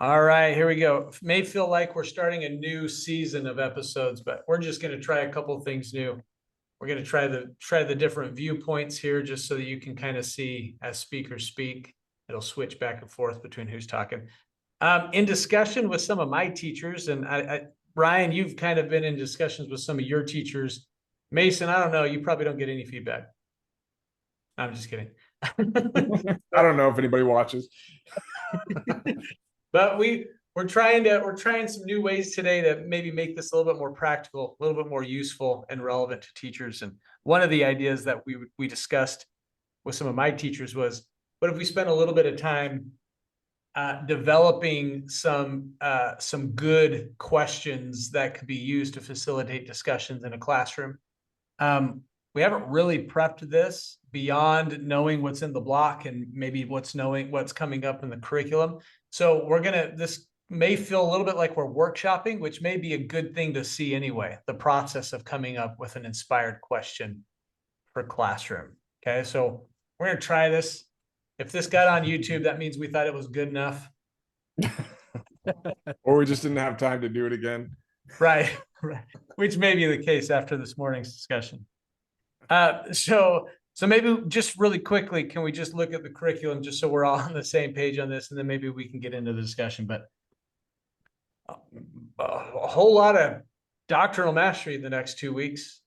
All right, here we go. It may feel like we're starting a new season of episodes, but we're just going to try a couple of things new. We're going to try the different viewpoints here, just so that you can kind of see as speakers speak. It'll switch back and forth between who's talking. In discussion with some of my teachers, and Ryan, you've kind of been in discussions with some of your teachers. Mason, I don't know. You probably don't get any feedback. I'm just kidding. I don't know if anybody watches. But we're trying some new ways today to maybe make this a little bit more practical, a little bit more useful and relevant to teachers. And one of the ideas that we discussed with some of my teachers was, what if we spent a little bit of time developing some good questions that could be used to facilitate discussions in a classroom. We haven't really prepped this beyond knowing what's in the block and maybe knowing what's coming up in the curriculum. So this may feel a little bit like we're workshopping, which may be a good thing to see anyway, the process of coming up with an inspired question for classroom. Okay, so we're gonna try this. If this got on YouTube, that means we thought it was good enough. Or we just didn't have time to do it again. Right, right. Which may be the case after this morning's discussion. So maybe just really quickly, can we just look at the curriculum just so we're all on the same page on this, and then maybe we can get into the discussion. But a whole lot of doctrinal mastery in the next 2 weeks.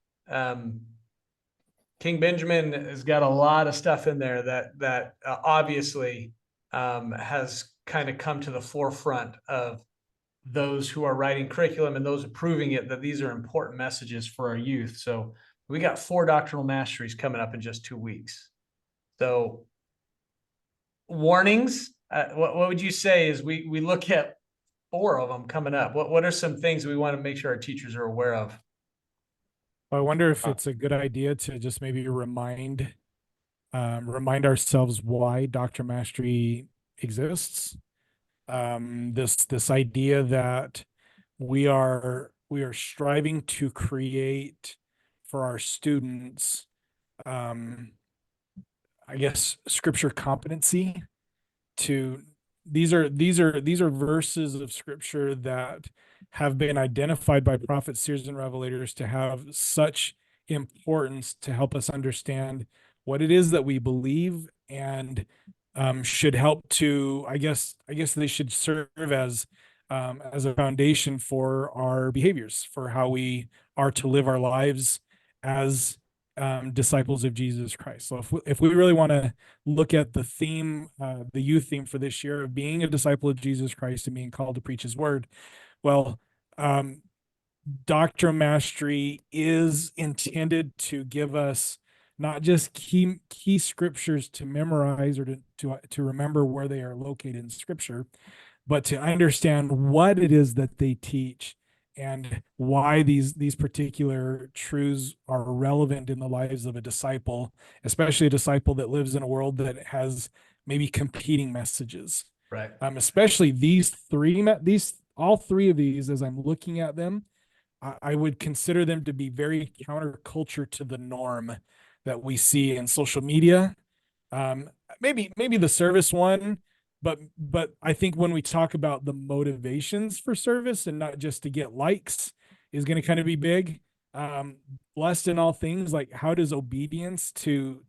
King Benjamin has got a lot of stuff in there that obviously has kind of come to the forefront of those who are writing curriculum and those approving it, that these are important messages for our youth. So we got 4 doctrinal masteries coming up in just 2 weeks. So warnings, what would you say as we look at 4 of them coming up? What are some things we want to make sure our teachers are aware of? I wonder if it's a good idea to just maybe remind ourselves why Dr. Mastery exists. This idea that we are striving to create for our students, I guess, scripture competency. To these are verses of scripture that have been identified by prophets, seers, and revelators to have such importance to help us understand what it is that we believe, and should help to, I guess they should serve as a foundation for our behaviors, for how we are to live our lives as disciples of Jesus Christ. So if we really want to look at the theme, the youth theme for this year of being a disciple of Jesus Christ and being called to preach his word, well, doctrine mastery is intended to give us not just key scriptures to memorize or to remember where they are located in scripture, but to understand what it is that they teach and why these particular truths are relevant in the lives of a disciple, especially a disciple that lives in a world that has maybe competing messages. Right. Especially all three of these, as I'm looking at them, I would consider them to be very counterculture to the norm that we see in social media. Maybe the service one, but I think when we talk about the motivations for service and not just to get likes is going to kind of be big. Blessed in all things, like how does obedience to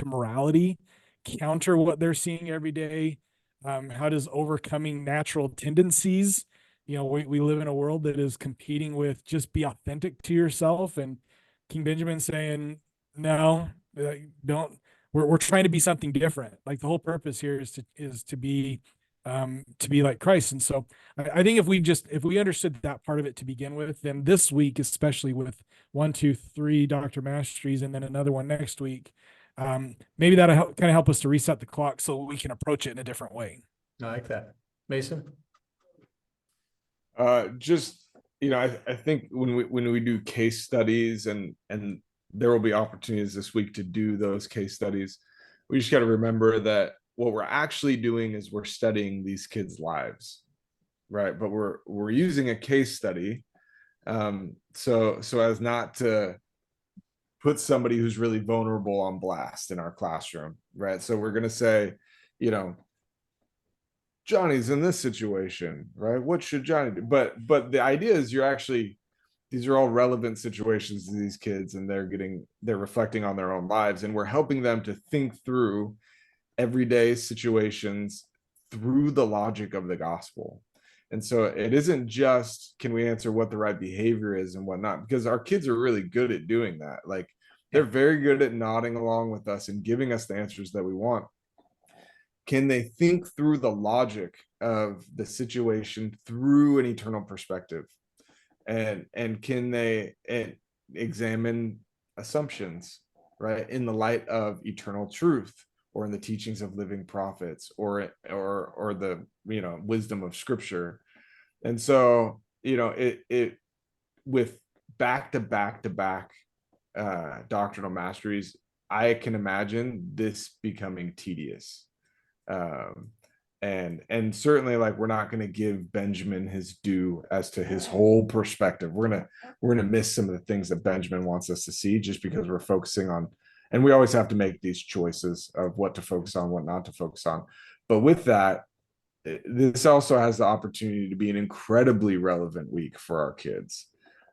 morality counter what they're seeing every day? How does overcoming natural tendencies? We live in a world that is competing with just be authentic to yourself, and King Benjamin saying, no, don't. We're trying to be something different. Like the whole purpose here is to be like Christ. And so I think if we understood that part of it to begin with, then this week, especially with 1, 2, 3 Dr. Masteries and then another one next week, maybe that'll kind of help us to reset the clock so we can approach it in a different way. I like that. Mason? Just, I think when we do case studies, and there will be opportunities this week to do those case studies, we just got to remember that what we're actually doing is we're studying these kids' lives, right? But we're using a case study, so as not to put somebody who's really vulnerable on blast in our classroom, right? So we're going to say, Johnny's in this situation, right? What should Johnny do? But the idea is these are all relevant situations to these kids, and they're reflecting on their own lives, and we're helping them to think through everyday situations through the logic of the gospel. And so it isn't just can we answer what the right behavior is and whatnot, because our kids are really good at doing that. Like they're very good at nodding along with us and giving us the answers that we want. Can they think through the logic of the situation through an eternal perspective? And can they examine assumptions, right, in the light of eternal truth, or in the teachings of living prophets, or the wisdom of scripture? And so it with back to back to back doctrinal masteries, I can imagine this becoming tedious. um and certainly, like, we're not going to give Benjamin his due as to his whole perspective. We're gonna miss some of the things that Benjamin wants us to see, just because we're focusing on, and we always have to make these choices of what to focus on, what not to focus on. But with that, this also has the opportunity to be an incredibly relevant week for our kids.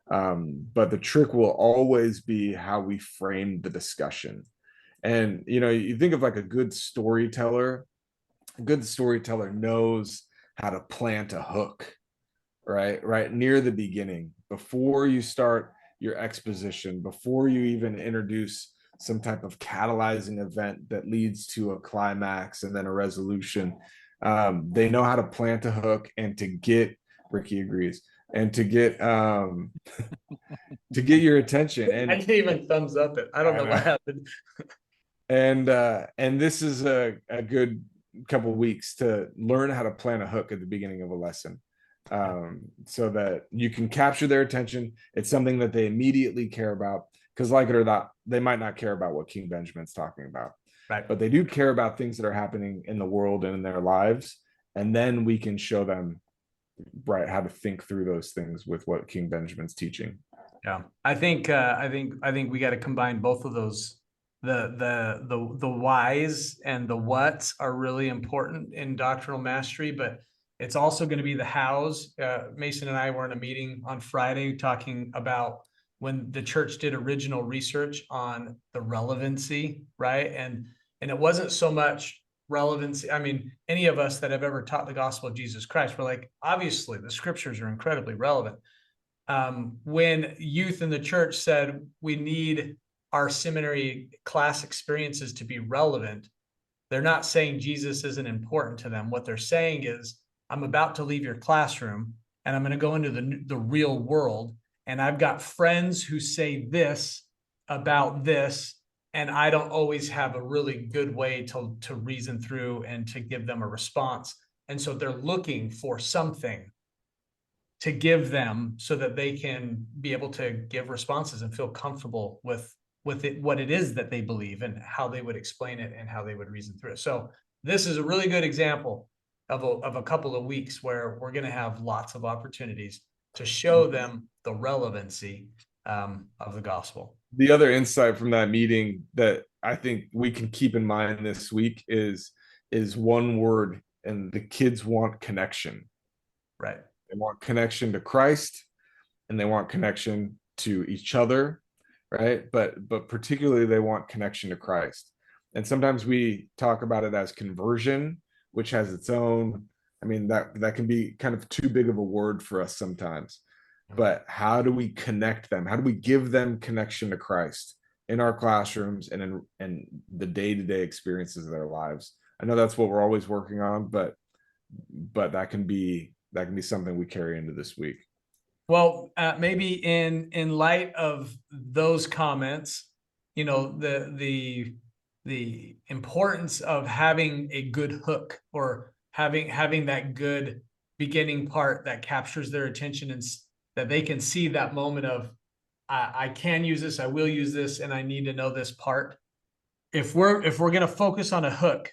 But the trick will always be how we frame the discussion. And you think of like a good storyteller. A good storyteller knows how to plant a hook, right near the beginning, before you start your exposition, before you even introduce some type of catalyzing event that leads to a climax and then a resolution. They know how to plant a hook, and to get, Ricky agrees, and to get to get your attention. I And can't even thumbs up it. I don't know what happened. and this is a good couple of weeks to learn how to plant a hook at the beginning of a lesson, so that you can capture their attention. It's something that they immediately care about, because, like it or not, they might not care about what King Benjamin's talking about, Right. but they do care about things that are happening in the world and in their lives. And then we can show them, right, how to think through those things with what King Benjamin's teaching. Yeah, I think we got to combine both of those. The whys and the whats are really important in doctrinal mastery, but it's also going to be the hows. Mason and I were in a meeting on Friday talking about when the church did original research on the relevancy, right? And it wasn't so much relevancy. I mean, any of us that have ever taught the gospel of Jesus Christ, we're like, obviously the scriptures are incredibly relevant. When youth in the church said we need our seminary class experiences to be relevant, they're not saying Jesus isn't important to them. What they're saying is, I'm about to leave your classroom and I'm going to go into the real world, and I've got friends who say this about this, and I don't always have a really good way to reason through and to give them a response. And so they're looking for something to give them so that they can be able to give responses and feel comfortable with it, what it is that they believe, and how they would explain it and how they would reason through it. So this is a really good example of a couple of weeks where we're going to have lots of opportunities to show them the relevancy of the gospel. The other insight from that meeting that I think we can keep in mind this week is one word, and the kids want connection. Right. They want connection to Christ, and they want connection to each other, right? But particularly they want connection to Christ. And sometimes we talk about it as conversion, which has its own, I mean, that can be kind of too big of a word for us sometimes. But how do we connect them? How do we give them connection to Christ in our classrooms and in the day-to-day experiences of their lives? I know that's what we're always working on, but that can be something we carry into this week. Well, maybe in light of those comments, the importance of having a good hook, or having that good beginning part that captures their attention, and that they can see that moment of, I can use this, I will use this, and I need to know this part. If we're going to focus on a hook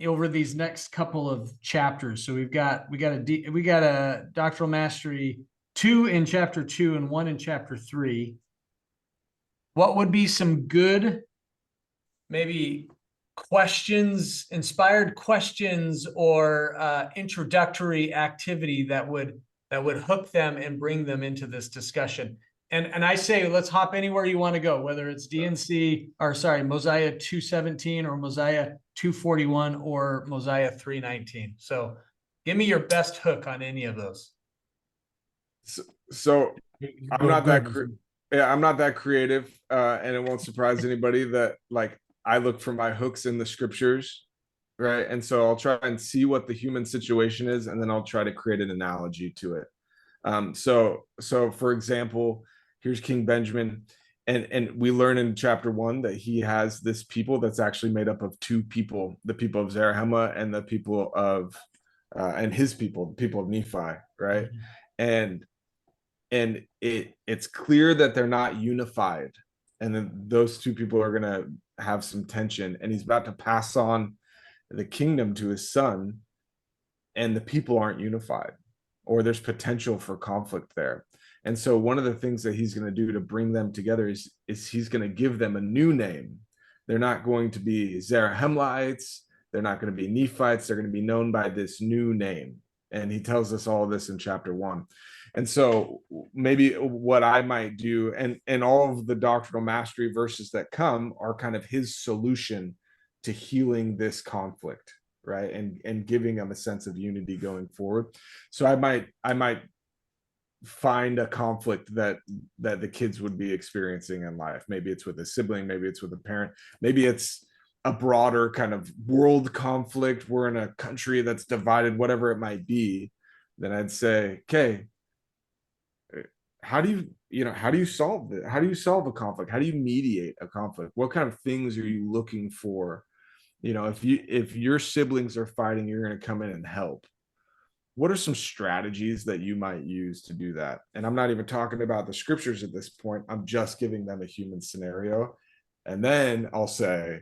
over these next couple of chapters, so we got a doctrinal mastery 2 in chapter 2 and 1 in chapter 3. What would be some good, maybe questions, inspired questions, or introductory activity that would hook them and bring them into this discussion. And I say, let's hop anywhere you want to go, whether it's Mosiah 217 or Mosiah 241 or Mosiah 319. So give me your best hook on any of those. So I'm not Go that ahead, Jason. yeah, I'm not that creative, and it won't surprise anybody that like I look for my hooks in the scriptures, right? And so I'll try and see what the human situation is, and then I'll try to create an analogy to it. So for example, here's King Benjamin, and we learn in chapter 1 that he has this people that's actually made up of two people, the people of Zarahemla and the people of and his people, the people of Nephi, right? And it's clear that they're not unified, and then those two people are going to have some tension, and he's about to pass on the kingdom to his son, and the people aren't unified, or there's potential for conflict there. And so one of the things that he's going to do to bring them together is he's going to give them a new name. They're not going to be Zarahemlites, they're not going to be Nephites, they're going to be known by this new name. And he tells us all this in chapter 1. And so maybe what I might do, and all of the doctrinal mastery verses that come are kind of his solution to healing this conflict, right? And giving them a sense of unity going forward. So I might find a conflict that the kids would be experiencing in life. Maybe it's with a sibling, maybe it's with a parent, maybe it's a broader kind of world conflict. We're in a country that's divided, whatever it might be. Then I'd say, okay, how do you solve it? How do you solve a conflict? How do you mediate a conflict? What kind of things are you looking for? If your siblings are fighting, you're going to come in and help. What are some strategies that you might use to do that? And I'm not even talking about the scriptures at this point. I'm just giving them a human scenario. And then I'll say,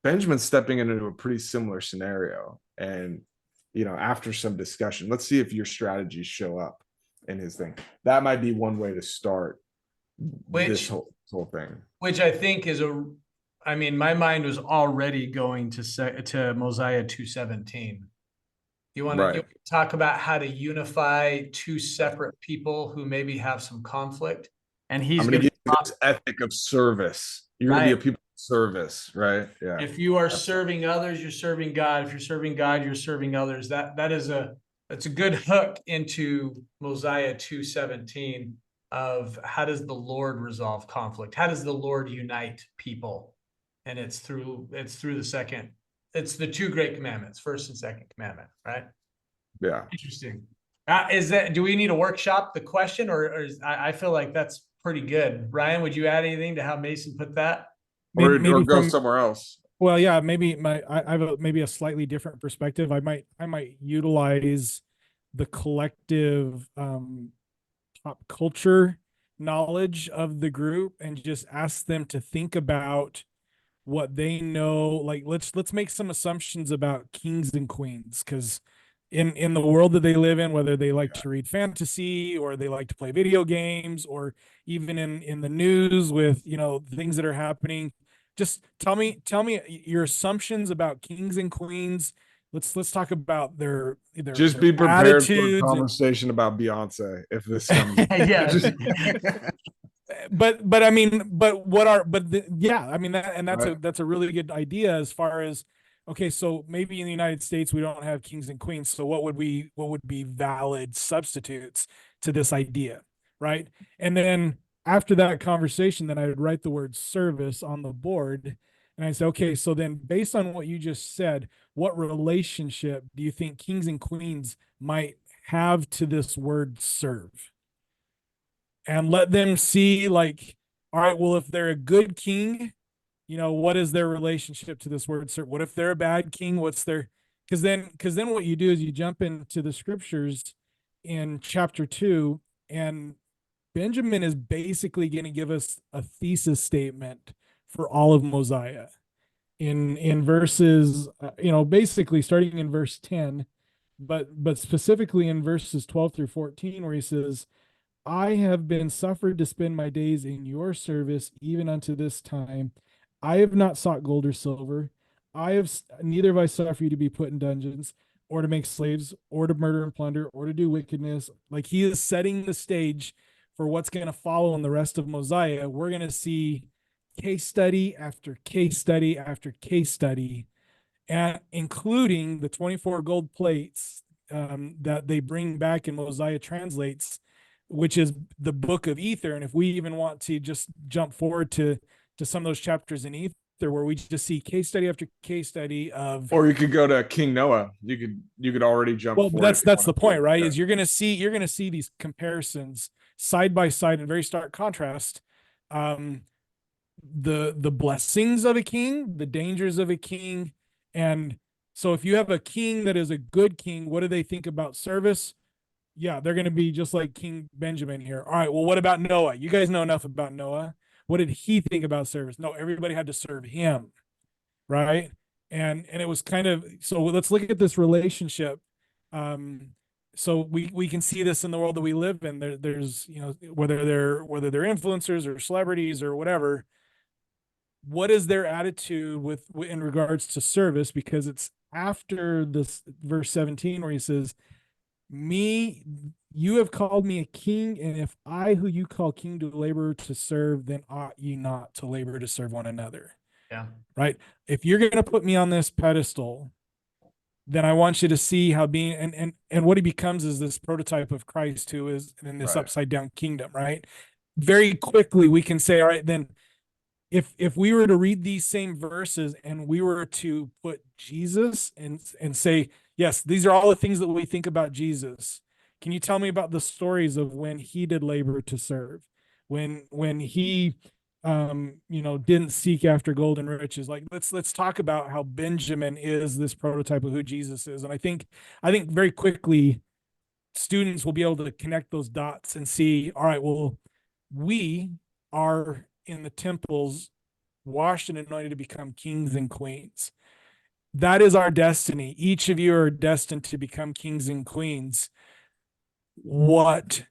Benjamin's stepping into a pretty similar scenario. And, after some discussion, let's see if your strategies show up in his thing. That might be one way to start this whole thing. Which I think is my mind was already going to Mosiah 217. You want to talk about how to unify two separate people who maybe have some conflict, and he's going to give you this ethic of service. You're going to be a people of service, right? Yeah. If you are serving others, you're serving God. If you're serving God, you're serving others. That's a good hook into Mosiah 217 of how does the Lord resolve conflict? How does the Lord unite people? And it's through it's the two great commandments, first and second commandment, right? Yeah. Interesting. Do we need to workshop the question, or I feel like that's pretty good. Ryan, would you add anything to how Mason put that? Or go somewhere else. Well, yeah, maybe I have maybe a slightly different perspective. I might utilize the collective pop culture knowledge of the group and just ask them to think about what they know. Like let's make some assumptions about kings and queens, because in the world that they live in, whether they like to read fantasy or they like to play video games, or even in the news with things that are happening, just tell me your assumptions about kings and queens. Let's talk about their just be prepared for a attitudes conversation about Beyonce if this comes. Yeah. But that's a really good idea as far as, okay, so maybe in the United States we don't have kings and queens, so what would be valid substitutes to this idea, right? And then after that conversation, then I would write the word service on the board, and I say, okay, so then based on what you just said, what relationship do you think kings and queens might have to this word serve? And let them see, like, all right, well, if they're a good king, what is their relationship to this word serve? What if they're a bad king? What's their, because then what you do is you jump into the scriptures in chapter 2, and Benjamin is basically going to give us a thesis statement for all of Mosiah in verses, basically starting in verse 10, but specifically in verses 12 through 14, where he says, I have been suffered to spend my days in your service, even unto this time. I have not sought gold or silver. neither have I suffered you to be put in dungeons, or to make slaves, or to murder and plunder, or to do wickedness. Like, he is setting the stage for what's going to follow in the rest of Mosiah. We're going to see case study after case study after case study, and including the 24 gold plates that they bring back and Mosiah translates, which is the book of Ether. And if we even want to just jump forward to some of those chapters in Ether, where we just see case study after case study of, Or you could go to King Noah. You could already jump well, forward. that's the point, right? Yeah. Is you're gonna see these comparisons side by side in very stark contrast. The blessings of a king, the dangers of a king. And so if you have a king that is a good king, what do they think about service? Yeah, they're going to be just like King Benjamin here. All right, well, what about Noah? You guys know enough about Noah. What did he think about service? No, everybody had to serve him, right? And it was kind of, so let's look at this relationship. So we can see this in the world that we live in. There's, you know, whether they're influencers or celebrities or whatever, what is their attitude with in regards to service? Because it's after this verse 17 where he says, me, you have called me a king, and if I who you call king do labor to serve, then ought ye not to labor to serve one another. Yeah. Right. If you're going to put me on this pedestal, then I want you to see how being, and what he becomes is this prototype of Christ, who is in this Right. upside down kingdom, right? Very quickly we can say, all right, then if we were to read these same verses and we were to put Jesus and say, yes, these are all the things that we think about Jesus. Can you tell me about the stories of when he did labor to serve, when he you know, didn't seek after gold and riches? Like, let's talk about how Benjamin is this prototype of who Jesus is. And I think very quickly students will be able to connect those dots and see, all right, well, we are in the temples, washed and anointed to become kings and queens. That is our destiny. Each of you are destined to become kings and queens. What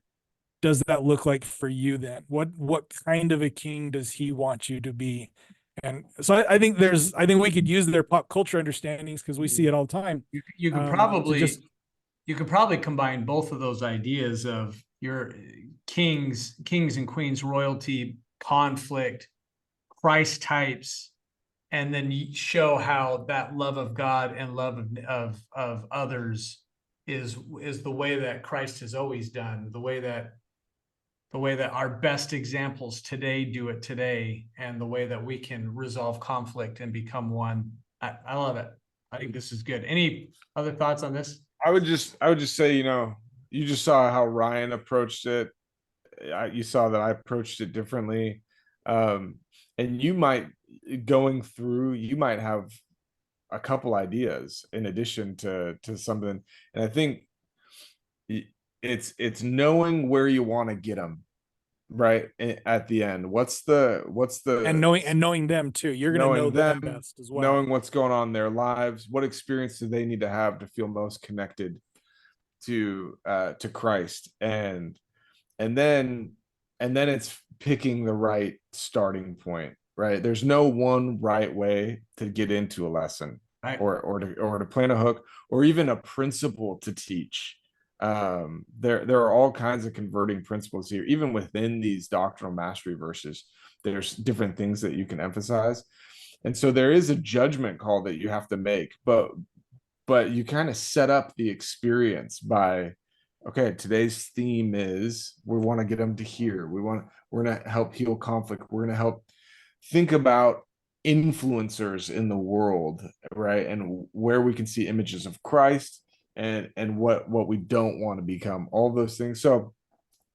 does that look like for you then? What kind of a king does he want you to be? And so I think we could use their pop culture understandings, because we see it all the time. You could Just, you could probably combine both of those ideas of your kings and queens, royalty, conflict, Christ types, and then you show how that love of God and love of others is the way that Christ has always done, the way that our best examples today do it today, and the way that we can resolve conflict and become one. I love it. I think this is good. Any other thoughts on this? I would just say, you know, you just saw how Ryan approached it. You saw that I approached it differently. And you might, going through, you might have a couple ideas in addition to something. And I think it's knowing where you want to get them, right? At the end, what's the and knowing them too. You're going to know them best as well. knowing what's going on in their lives, what experience do they need to have to feel most connected to Christ, and then it's picking the right starting point, right? There's no one right way to get into a lesson, Right. or to plan a hook, or even a principle to teach. There are all kinds of converting principles here. Even within these doctrinal mastery verses, there's different things that you can emphasize. And so there is a judgment call that you have to make, but you kind of set up the experience by, okay, today's theme is we want to get them to hear. We're going to help heal conflict. We're going to help think about influencers in the world, right? And where we can see images of Christ, and what we don't want to become, all those things. So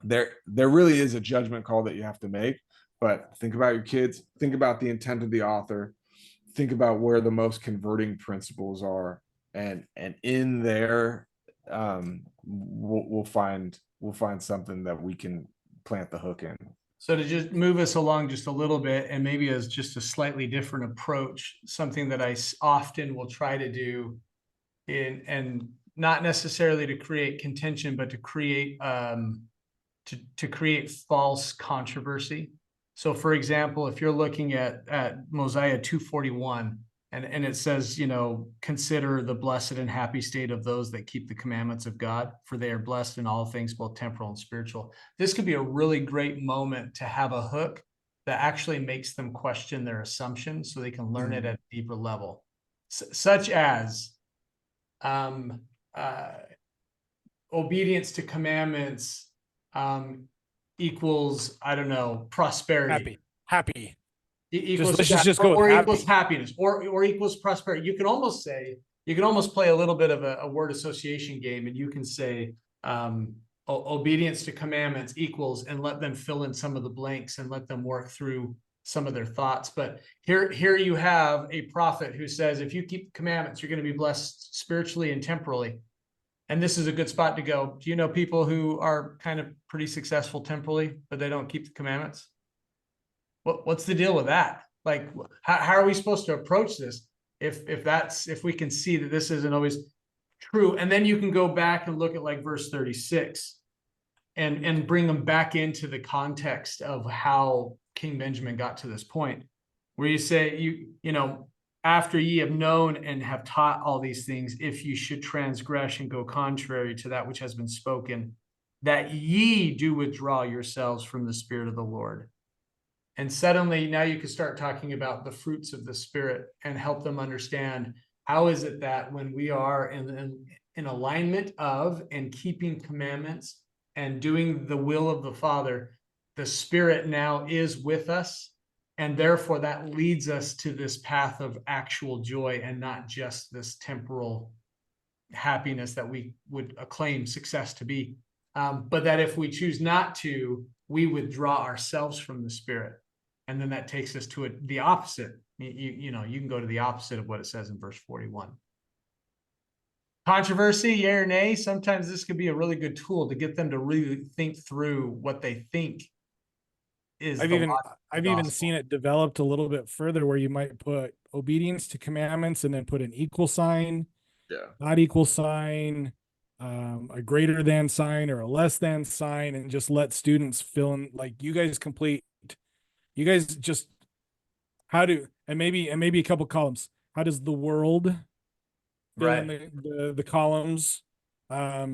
there really is a judgment call that you have to make. But think about your kids, think about the intent of the author, think about where the most converting principles are, and in there we'll find something that we can plant the hook in. So to just move us along just a little bit, and maybe as just a slightly different approach, something that I often will try to do, and not necessarily to create contention, but to create to create false controversy. So for example, if you're looking at Mosiah 241, and it says, you know, consider the blessed and happy state of those that keep the commandments of God, for they are blessed in all things, both temporal and spiritual. This could be a really great moment to have a hook that actually makes them question their assumptions so they can learn it at a deeper level, such as uh, obedience to commandments equals, I don't know, prosperity. Happy. Equals let's just go with or happy. equals happiness or equals prosperity. You can almost say, you can almost play a little bit of a word association game, and you can say obedience to commandments equals, and let them fill in some of the blanks and let them work through some of their thoughts. But here you have a prophet who says, if you keep the commandments, you're going to be blessed spiritually and temporally. And this is a good spot to go. Do you know people who are kind of pretty successful temporally, but they don't keep the commandments? What's the deal with that? Like, how are we supposed to approach this if we can see that this isn't always true? And then you can go back and look at like verse 36 and bring them back into the context of how King Benjamin got to this point, where you say, you know, after ye have known and have taught all these things, if you should transgress and go contrary to that which has been spoken, that ye do withdraw yourselves from the Spirit of the Lord. And suddenly now you can start talking about the fruits of the Spirit and help them understand, how is it that when we are in alignment of and keeping commandments and doing the will of the Father, the Spirit now is with us. And therefore that leads us to this path of actual joy and not just this temporal happiness that we would acclaim success to be. But that if we choose not to, we withdraw ourselves from the Spirit. And then that takes us to the opposite. You know, you can go to the opposite of what it says in verse 41. Controversy, yay or nay? Sometimes this could be a really good tool to get them to really think through what they think is I've the even gospel. seen it developed a little bit further, where you might put obedience to commandments and then put an equal sign, not equal sign, a greater than sign or a less than sign, and just let students fill in, like, you guys just, and maybe a couple columns. How does the world fill in the columns? How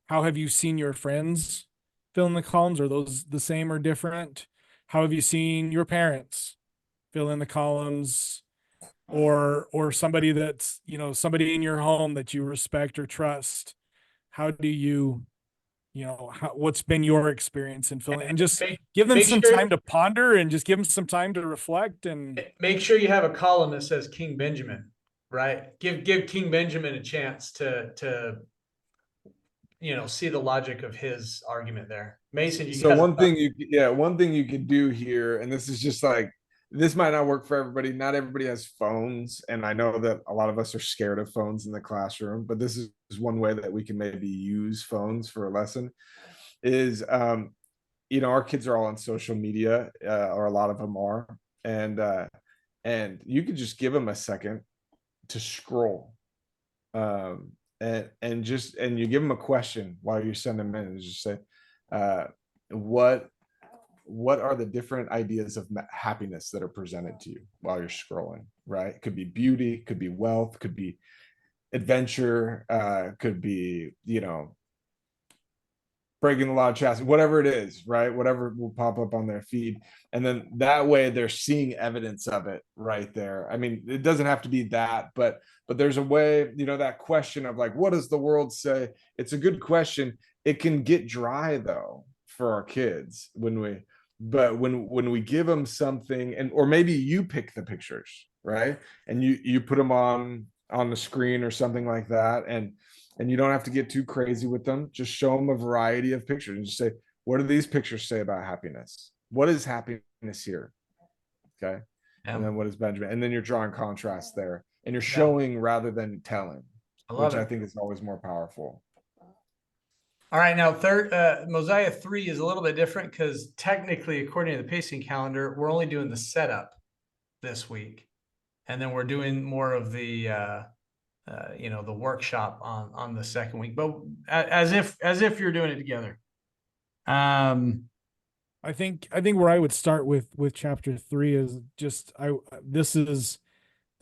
have you seen your friends fill in the columns? Are those the same or different? How have you seen your parents fill in the columns? Or somebody that's, you know, somebody in your home that you respect or trust. How do you, you know, what's been your experience in filling, and just give them some time to ponder and just give them some time to reflect. And make sure you have a column that says King Benjamin, right? Give King Benjamin a chance to you know, see the logic of his argument there. Mason, So one thing you could do here, and this is just like, this might not work for everybody. Not everybody has phones, and I know that a lot of us are scared of phones in the classroom, but this is one way that we can maybe use phones for a lesson. Is you know, our kids are all on social media, or a lot of them are, and you could just give them a second to scroll, and you give them a question while you send them in, and just say, uh, what are the different ideas of happiness that are presented to you while you're scrolling, right? It could be beauty, could be wealth, could be adventure, could be, you know, breaking the law of chastity, whatever it is, right? Whatever will pop up on their feed. And then that way they're seeing evidence of it right there. I mean, it doesn't have to be that, but there's a way, you know, that question of like, what does the world say? It's a good question. It can get dry though for our kids when we give them something, and or maybe you pick the pictures, right? And you put them on the screen or something like that, and you don't have to get too crazy with them. Just show them a variety of pictures and just say, what do these pictures say about happiness? What is happiness here? Okay. Yeah. And then what is Benjamin? And then you're drawing contrast there, and you're showing rather than telling, which I think is always more powerful. All right, now Mosiah 3 is a little bit different because technically, according to the pacing calendar, we're only doing the setup this week, and then we're doing more of the you know, the workshop on the second week, but as if you're doing it together. I think where I would start with chapter 3 is just, this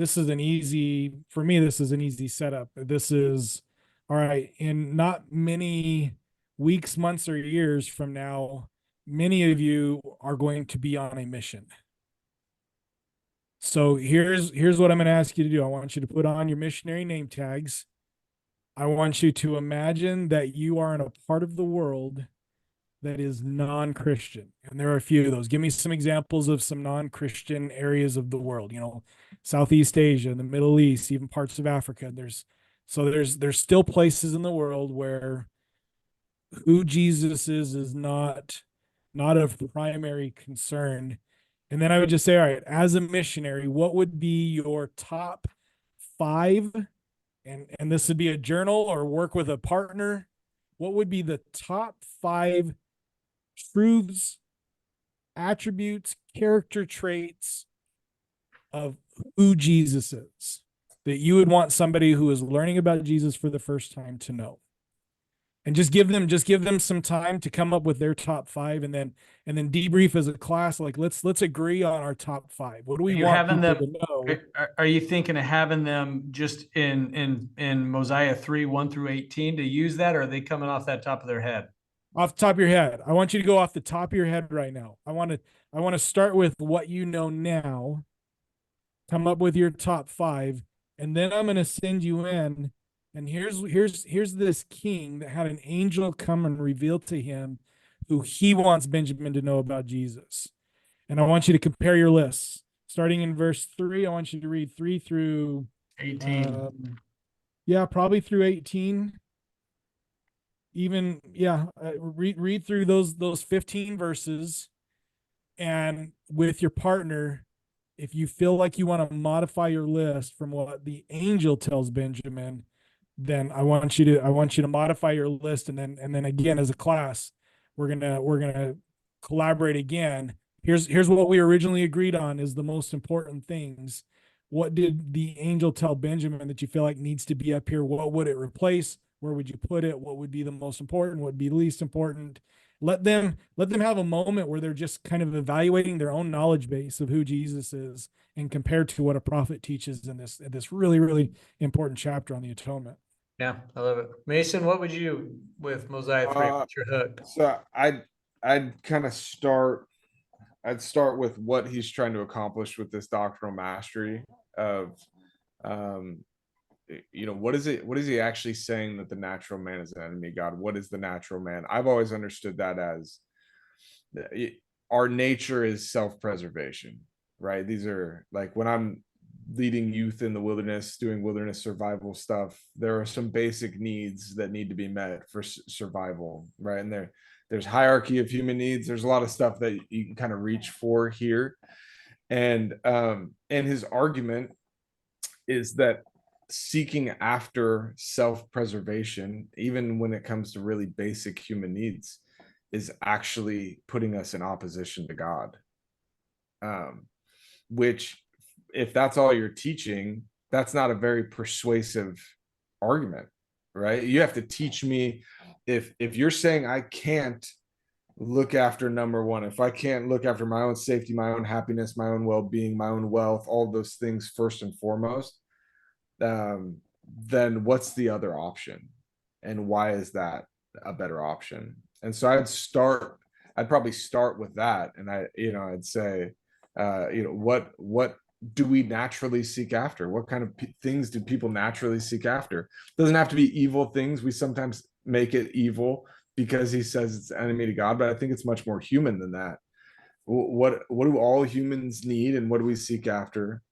this is an easy, for me, this is an easy setup. This is, all right, in not many weeks, months, or years from now, many of you are going to be on a mission. So here's what I'm going to ask you to do. I want you to put on your missionary name tags. I want you to imagine that you are in a part of the world that is non-Christian. And there are a few of those. Give me some examples of some non-Christian areas of the world, Southeast Asia, the Middle East, even parts of Africa. There's still places in the world where who Jesus is not of primary concern. And then I would just say, all right, as a missionary, what would be your top 5, and this would be a journal or work with a partner, what would be the top 5 truths, attributes, character traits of who Jesus is that you would want somebody who is learning about Jesus for the first time to know? And just give them some time to come up with their top 5, and then debrief as a class. Like, let's agree on our top 5. What do we Are you want having people them? to know? Are you thinking of having them just in Mosiah 3:1-18 to use that, or are they coming off that top of their head? Off the top of your head. I want you to go off the top of your head right now. I want to start with what you know now. Come up with your top 5, and then I'm going to send you in. And here's this king that had an angel come and reveal to him who he wants Benjamin to know about Jesus. And I want you to compare your lists. Starting in verse 3, I want you to read 3 through 18. Yeah, probably through 18. Even read through those 15 verses, and with your partner, if you feel like you want to modify your list from what the angel tells Benjamin, then I want you to modify your list, and then again, as a class, we're gonna collaborate again. Here's what we originally agreed on is the most important things. What did the angel tell Benjamin that you feel like needs to be up here? What would it replace? Where would you put it? What would be the most important? What would be least important? Let them have a moment where they're just kind of evaluating their own knowledge base of who Jesus is and compared to what a prophet teaches in this really, really important chapter on the atonement. Yeah, I love it. Mason, what would you with Mosiah 3? What's your hook? So I'd kind of I'd start with what he's trying to accomplish with this doctrinal mastery of what is he actually saying that the natural man is an enemy of God? What is the natural man? I've always understood that as our nature is self-preservation, right? These are like when I'm leading youth in the wilderness, doing wilderness survival stuff, there are some basic needs that need to be met for survival, right? And there's hierarchy of human needs. There's a lot of stuff that you can kind of reach for here. And his argument is that seeking after self-preservation, even when it comes to really basic human needs, is actually putting us in opposition to God. Which, if that's all you're teaching, that's not a very persuasive argument, right? You have to teach me, if you're saying I can't look after number one, if I can't look after my own safety, my own happiness, my own well-being, my own wealth, all those things first and foremost, then what's the other option, and why is that a better option? And so I'd probably start with that, and I'd say, what do we naturally seek after? What kind of things do people naturally seek after? It doesn't have to be evil things. We sometimes make it evil because he says it's enemy to God, but I think it's much more human than that. What do all humans need, and what do we seek after?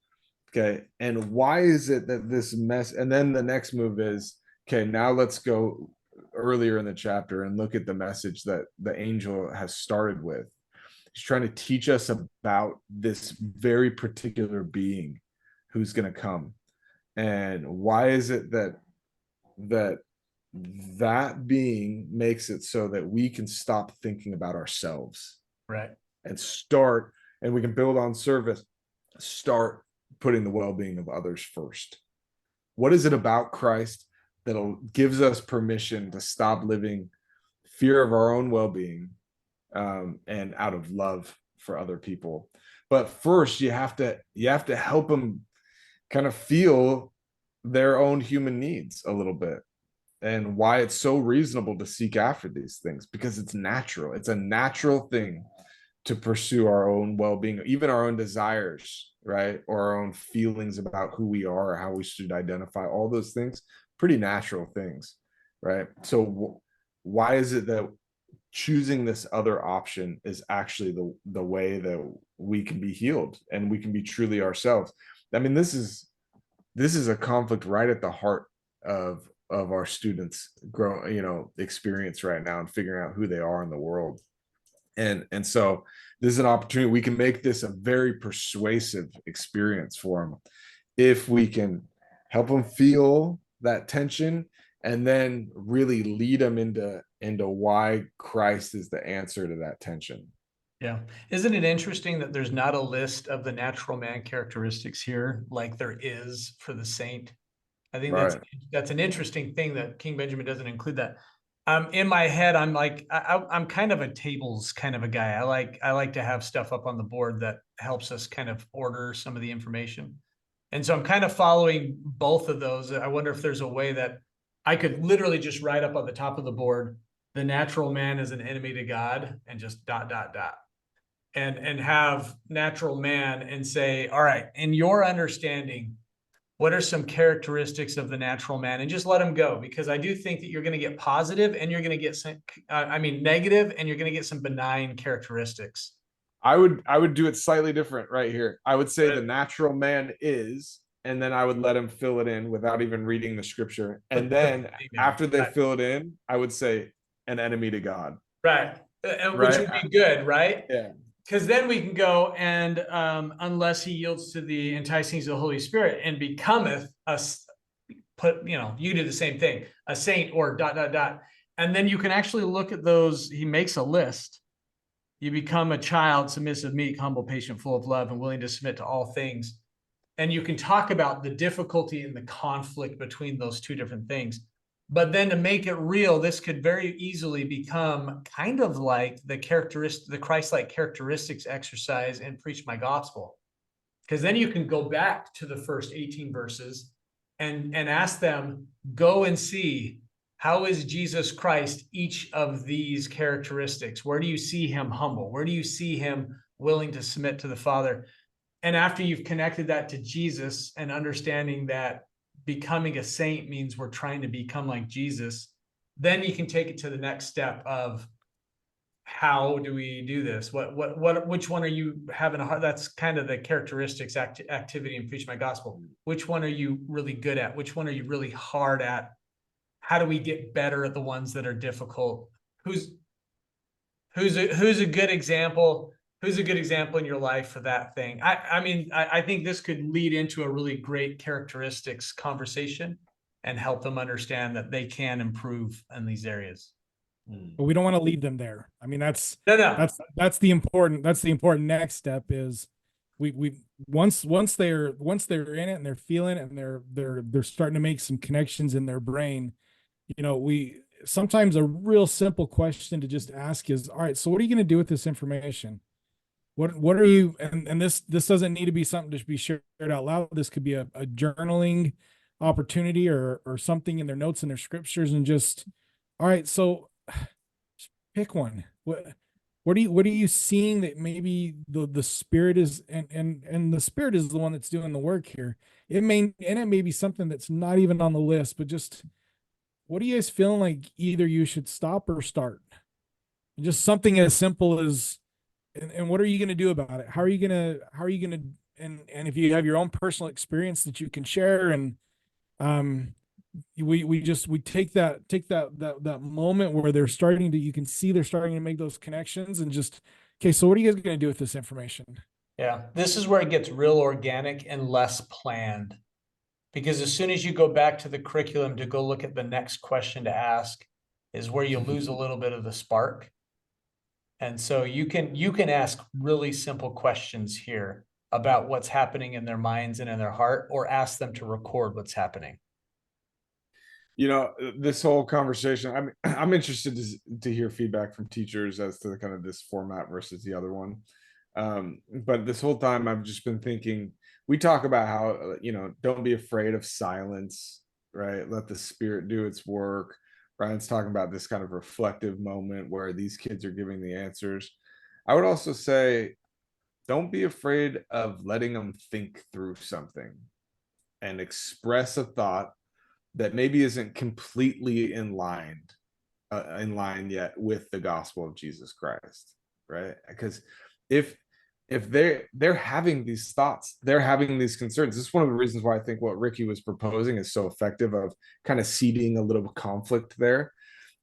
Okay, and why is it that this mess? And then the next move is, okay, now let's go earlier in the chapter and look at the message that the angel has started with. He's trying to teach us about this very particular being who's going to come. And why is it that being makes it so that we can stop thinking about ourselves, Right, and we can build on service, start putting the well-being of others first. What is it about Christ that gives us permission to stop living fear of our own well-being, and out of love for other people? But first, you have to help them kind of feel their own human needs a little bit, and why it's so reasonable to seek after these things, because it's natural. It's a natural thing to pursue our own well-being, even our own desires, right? Or our own feelings about who we are, or how we should identify, all those things, pretty natural things, right? So why is it that choosing this other option is actually the way that we can be healed and we can be truly ourselves? I mean, this is a conflict right at the heart of our students experience right now, and figuring out who they are in the world. And so this is an opportunity. We can make this a very persuasive experience for them if we can help them feel that tension, and then really lead them into why Christ is the answer to that tension. Yeah. Isn't it interesting that there's not a list of the natural man characteristics here like there is for the saint? I think Right. that's an interesting thing that King Benjamin doesn't include that. In my head, I'm like, I'm kind of a tables kind of a guy. I like to have stuff up on the board that helps us kind of order some of the information. And so I'm kind of following both of those. I wonder if there's a way that I could literally just write up on the top of the board, the natural man is an enemy to God, and just dot, dot, dot. And have natural man and say, all right, in your understanding, what are some characteristics of the natural man, and just let them go, because I do think that you're going to get positive and you're going to get some, negative, and you're going to get some benign characteristics. I would do it slightly different right here. I would say But, the natural man is, and then I would let them fill it in without even reading the scripture. And then after they right, fill it in, I would say an enemy to God. right. Which Right? would be good, right? Yeah. Because then we can go and unless he yields to the enticings of the Holy Spirit and becometh us, you do the same thing, a saint or dot, dot, dot. And then you can actually look at those. He makes a list. You become a child, submissive, meek, humble, patient, full of love, and willing to submit to all things. And you can talk about the difficulty and the conflict between those two different things. But then to make it real, this could very easily become kind of like the Christ-like characteristics exercise in Preach My Gospel. Because then you can go back to the first 18 verses and ask them, go and see, how is Jesus Christ each of these characteristics? Where do you see him humble? Where do you see him willing to submit to the Father? And after you've connected that to Jesus and understanding that becoming a saint means we're trying to become like Jesus, then you can take it to the next step of, how do we do this? Which one are you having a hard? That's kind of the characteristics activity and Preach My Gospel. Which one are you really good at? Which one are you really hard at? How do we get better at the ones that are difficult? Who's a good example? Who's a good example in your life for that thing? I think this could lead into a really great characteristics conversation and help them understand that they can improve in these areas. But we don't want to leave them there. I mean, No. that's the important next step is we once they're in it and they're feeling it and they're starting to make some connections in their brain, we sometimes a real simple question to just ask is, all right, so what are you going to do with this information? What are you, and this doesn't need to be something to be shared out loud. This could be a journaling opportunity or something in their notes and their scriptures, and just, all right, so pick one. What are you seeing that maybe the spirit is, and the spirit is the one that's doing the work here. It may be something that's not even on the list, but just, what are you guys feeling like either you should stop or start? Just something as simple as, and what are you going to do about it? How are you going to, and if you have your own personal experience that you can share, and we take that moment where you can see they're starting to make those connections, and just, okay, so what are you guys going to do with this information? Yeah, this is where it gets real organic and less planned. Because as soon as you go back to the curriculum to go look at the next question to ask, is where you lose a little bit of the spark. And so you can ask really simple questions here about what's happening in their minds and in their heart, or ask them to record what's happening. This whole conversation, I'm interested to hear feedback from teachers as to kind of this format versus the other one. But this whole time I've just been thinking, we talk about how, don't be afraid of silence, right? Let the spirit do its work. Ryan's talking about this kind of reflective moment where these kids are giving the answers. I would also say, don't be afraid of letting them think through something and express a thought that maybe isn't completely in line yet with the gospel of Jesus Christ, right? Because if they're having these thoughts, they're having these concerns. This is one of the reasons why I think what Ricky was proposing is so effective, of kind of seeding a little conflict there.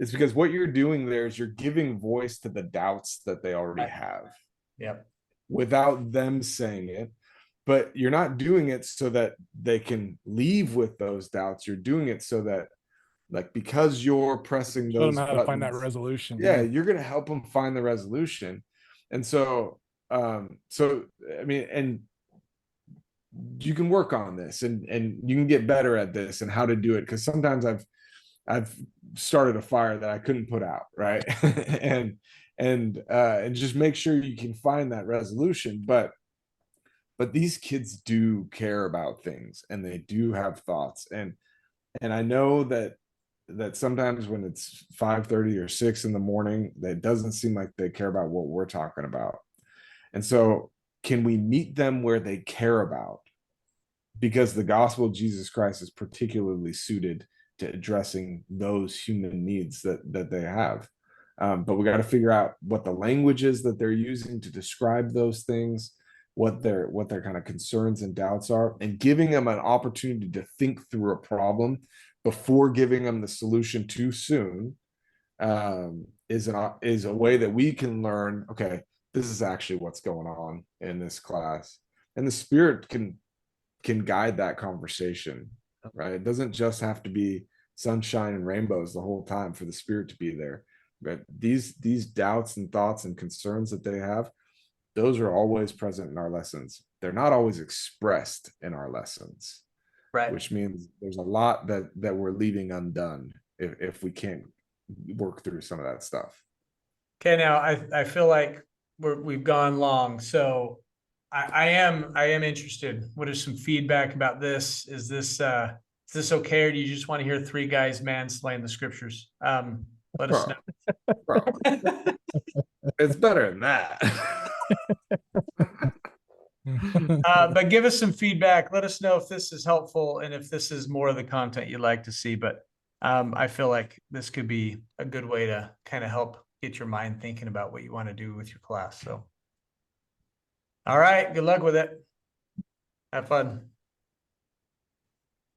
It's because what you're doing there is you're giving voice to the doubts that they already have. Yep. Without them saying it, but you're not doing it so that they can leave with those doubts. You're doing it so that, like, because you're pressing Show them those how to find that buttons, resolution. yeah, you're going to help them find the resolution. And so I mean, and you can work on this, and you can get better at this and how to do it, because sometimes I've started a fire that I couldn't put out, right? And just make sure you can find that resolution. But these kids do care about things, and they do have thoughts, and I know that sometimes when it's 5:30 or 6 in the morning, that doesn't seem like they care about what we're talking about. And so, can we meet them where they care about? Because the gospel of Jesus Christ is particularly suited to addressing those human needs that they have. But we got to figure out what the language is that they're using to describe those things, what their kind of concerns and doubts are, and giving them an opportunity to think through a problem before giving them the solution too soon, is a way that we can learn, okay, this is actually what's going on in this class, and the Spirit can guide that conversation, right? It doesn't just have to be sunshine and rainbows the whole time for the Spirit to be there. But these doubts and thoughts and concerns that they have, those are always present in our lessons. They're not always expressed in our lessons, Right. which means there's a lot that we're leaving undone if we can't work through some of that stuff. Okay, now I feel like we've gone long, so I am interested. What is some feedback about this? Is this okay, or do you just want to hear three guys mansplain the scriptures? Let us know. Bro, it's better than that. But give us some feedback. Let us know if this is helpful and if this is more of the content you'd like to see. But I feel like this could be a good way to kind of help get your mind thinking about what you want to do with your class. So, all right, good luck with it. Have fun.